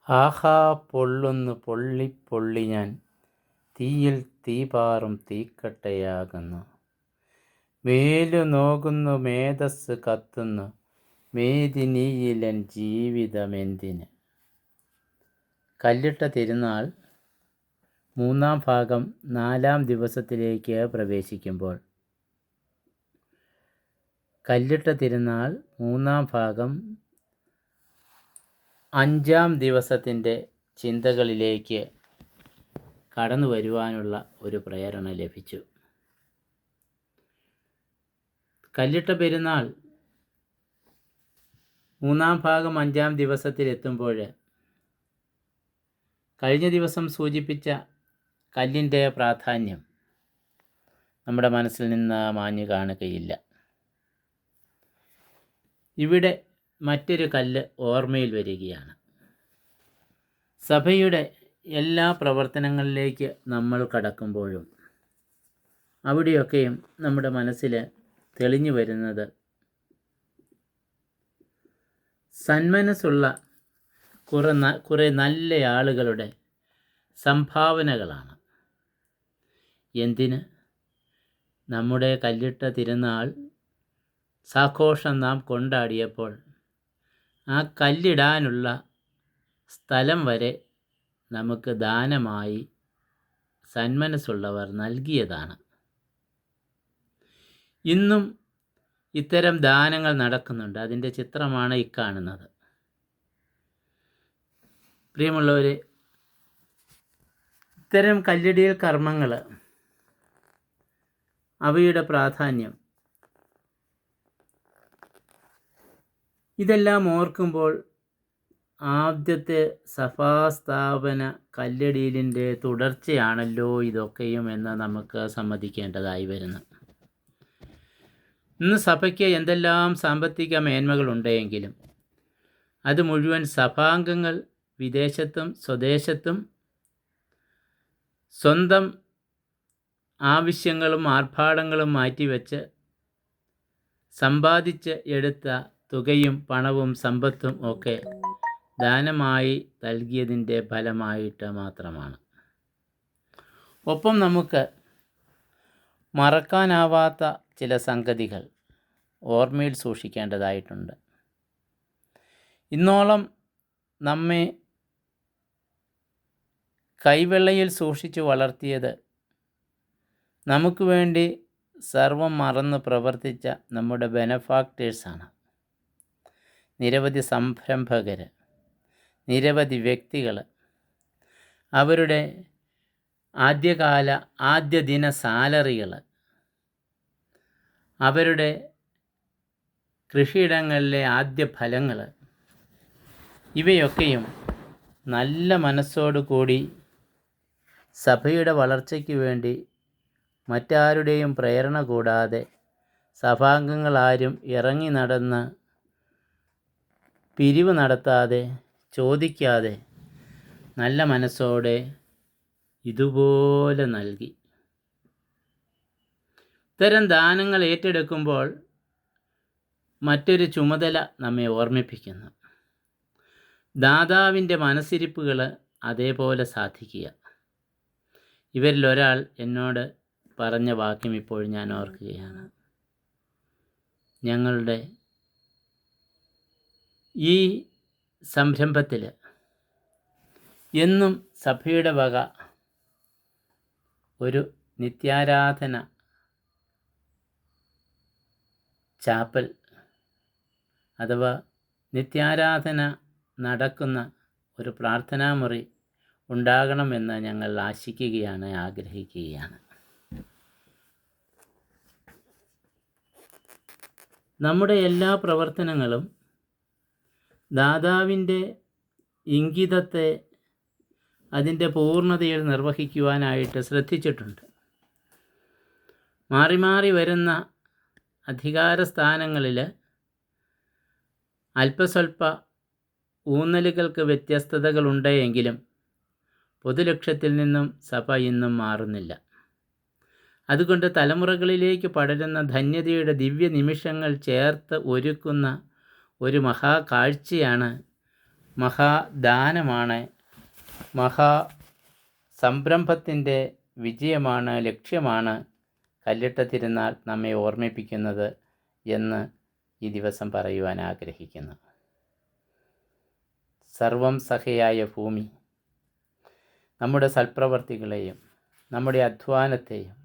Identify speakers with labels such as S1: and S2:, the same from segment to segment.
S1: ആഹാ പൊള്ളുന്നു പൊള്ളിപ്പൊള്ളി ഞാൻ, തീയിൽ തീപാറും തീക്കട്ടയാകുന്നു. മേലു നോകുന്നു മേധസ്സ് കത്തുന്നു, മേദിനിയിലെൻ ജീവിതമെന്തിന്. കല്ലിട്ട തിരുനാൾ മൂന്നാം ഭാഗം 4-ാം ദിവസത്തിലേക്ക് പ്രവേശിക്കുമ്പോൾ, കല്ലിട്ട തിരുനാൾ മൂന്നാം ഭാഗം 5-ാം ദിവസത്തിൻ്റെ ചിന്തകളിലേക്ക് കടന്നു വരുവാനുള്ള ഒരു പ്രേരണ ലഭിച്ചു. കല്ലിട്ട പെരുന്നാൾ മൂന്നാം ഭാഗം 5-ാം ദിവസത്തിലെത്തുമ്പോൾ, കഴിഞ്ഞ ദിവസം സൂചിപ്പിച്ച കല്ലിൻ്റെ പ്രാധാന്യം നമ്മുടെ മനസ്സിൽ നിന്ന് മാഞ്ഞു കാണുകയില്ല. ഇവിടെ മറ്റൊരു കല്ല് ഓർമ്മയിൽ വരികയാണ്. സഭയുടെ എല്ലാ പ്രവർത്തനങ്ങളിലേക്ക് നമ്മൾ കടക്കുമ്പോഴും അവിടെയൊക്കെയും നമ്മുടെ മനസ്സിൽ തെളിഞ്ഞു വരുന്നത് സന്മനസ്സുള്ള കുറേ നല്ല ആളുകളുടെ സംഭാവനകളാണ്. എന്തിന്? നമ്മുടെ കല്ലിട്ട തിരുനാൾ സാഘോഷം നാം കൊണ്ടാടിയപ്പോൾ ആ കല്ലിടാനുള്ള സ്ഥലം വരെ നമുക്ക് ദാനമായി സന്മനസ്സുള്ളവർ നൽകിയതാണ്. ഇന്നും ഇത്തരം ദാനങ്ങൾ നടക്കുന്നുണ്ട്. അതിൻ്റെ ചിത്രമാണ് ഈ കാണുന്നത്. പ്രിയമുള്ളവരെ, ഇത്തരം കല്ലിടിയൽ കർമ്മങ്ങൾ, അവയുടെ പ്രാധാന്യം, ഇതെല്ലാം ഓർക്കുമ്പോൾ ആദ്യത്തെ സഭാസ്ഥാപന കല്ലിടിയിലിൻ്റെ തുടർച്ചയാണല്ലോ ഇതൊക്കെയും എന്ന് നമുക്ക് സമ്മതിക്കേണ്ടതായി വരുന്നു. ഇന്ന് സഭയ്ക്ക് എന്തെല്ലാം സാമ്പത്തിക മേന്മകളുണ്ടെങ്കിലും അത് മുഴുവൻ സഭാംഗങ്ങൾ വിദേശത്തും സ്വദേശത്തും സ്വന്തം ആവശ്യങ്ങളും ആർഭാടങ്ങളും മാറ്റിവെച്ച് സമ്പാദിച്ച് എടുത്ത തുകയും പണവും സമ്പത്തും ഒക്കെ ദാനമായി നൽകിയതിൻ്റെ ഫലമായിട്ട് മാത്രമാണ്. ഒപ്പം നമുക്ക് മറക്കാനാവാത്ത ചില സംഗതികൾ ഓർമ്മയിൽ സൂക്ഷിക്കേണ്ടതായിട്ടുണ്ട്. ഇന്നോളം നമ്മെ കൈവെള്ളയിൽ സൂക്ഷിച്ചു വളർത്തിയത്, നമുക്ക് വേണ്ടി സർവം മറന്ന് പ്രവർത്തിച്ച നമ്മുടെ ബെനഫാക്ടേഴ്സാണ്. നിരവധി സംരംഭകർ, നിരവധി വ്യക്തികൾ അവരുടെ ആദ്യ ദിന സാലറികൾ, അവരുടെ കൃഷിയിടങ്ങളിലെ ആദ്യ ഫലങ്ങൾ, ഇവയൊക്കെയും നല്ല മനസ്സോടു കൂടി സഭയുടെ വളർച്ചയ്ക്ക് വേണ്ടി മറ്റാരുടെയും പ്രേരണ കൂടാതെ സഭാംഗങ്ങളാരും ഇറങ്ങി നടന്ന് പിരിവ് നടത്താതെ ചോദിക്കാതെ നല്ല മനസ്സോടെ ഇതുപോലെ നൽകി. ഇത്തരം ദാനങ്ങൾ ഏറ്റെടുക്കുമ്പോൾ മറ്റൊരു ചുമതല നമ്മെ ഓർമ്മിപ്പിക്കുന്നു. ദാതാവിൻ്റെ മനസ്സിരിപ്പുകൾ അതേപോലെ സാധിക്കുക. ഇവരിലൊരാൾ എന്നോട് പറഞ്ഞ വാക്യം ഇപ്പോൾ ഞാൻ ഓർക്കുകയാണ്. ഞങ്ങളുടെ ഈ സംരംഭത്തിൽ എന്നും സഭയുടെ വക ഒരു നിത്യാരാധന ചാപ്പൽ അഥവാ നിത്യാരാധന നടക്കുന്ന ഒരു പ്രാർത്ഥനാമുറി ഉണ്ടാകണമെന്ന് ഞങ്ങൾ ആശിക്കുകയാണ്, ആഗ്രഹിക്കുകയാണ്. നമ്മുടെ എല്ലാ പ്രവർത്തനങ്ങളും ദാതാവിൻ്റെ ഇംഗിതത്തെ അതിൻ്റെ പൂർണ്ണതയിൽ നിർവഹിക്കുവാനായിട്ട് ശ്രദ്ധിച്ചിട്ടുണ്ട്. മാറി മാറി വരുന്ന അധികാരസ്ഥാനങ്ങളിൽ അല്പസ്വല്പ ഊന്നലുകൾക്ക് വ്യത്യസ്തതകളുണ്ടെങ്കിലും പൊതുലക്ഷ്യത്തിൽ നിന്നും സഭ ഇന്നും മാറുന്നില്ല. അതുകൊണ്ട് തലമുറകളിലേക്ക് പടരുന്ന ധന്യതയുടെ ദിവ്യ നിമിഷങ്ങൾ ചേർത്ത് ഒരുക്കുന്ന ഒരു മഹാകാഴ്ചയാണ് മഹാദാനമാണ്, മഹാ സംരംഭത്തിൻ്റെ വിജയമാണ്, ലക്ഷ്യമാണ് കല്ലിട്ട തിരുനാൾ നമ്മെ ഓർമ്മിപ്പിക്കുന്നത് എന്ന് ഈ ദിവസം പറയുവാൻ ആഗ്രഹിക്കുന്നു. സർവം സഹയായ ഭൂമി നമ്മുടെ സൽപ്രവർത്തികളെയും നമ്മുടെ അധ്വാനത്തെയും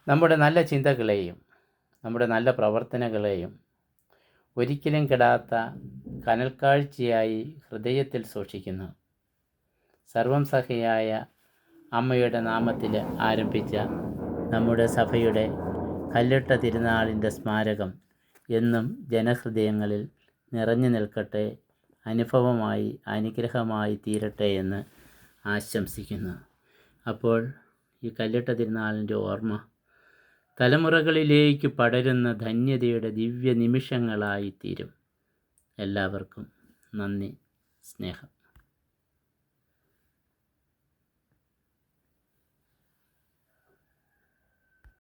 S1: നമ്മുടെ നല്ല ചിന്തകളെയും നമ്മുടെ നല്ല പ്രവർത്തനങ്ങളെയും ഒരിക്കലും കെടാത്ത കനൽക്കാഴ്ചയായി ഹൃദയത്തിൽ സൂക്ഷിക്കുന്നു. സർവം സഹയായ അമ്മയുടെ നാമത്തിൽ ആരംഭിച്ച നമ്മുടെ സഭയുടെ കല്ലിട്ട തിരുനാളിൻ്റെ സ്മാരകം എന്നും ജനഹൃദയങ്ങളിൽ നിറഞ്ഞു നിൽക്കട്ടെ, അനുഭവമായി അനുഗ്രഹമായി തീരട്ടെ എന്ന് ആശംസിക്കുന്നു. അപ്പോൾ ഈ കല്ലിട്ട തിരുനാളിൻ്റെ ഓർമ്മ തലമുറകളിലേക്ക് പടരുന്ന ധന്യതയുടെ ദിവ്യ നിമിഷങ്ങളായി തീരും. എല്ലാവർക്കും നന്ദി, സ്നേഹം.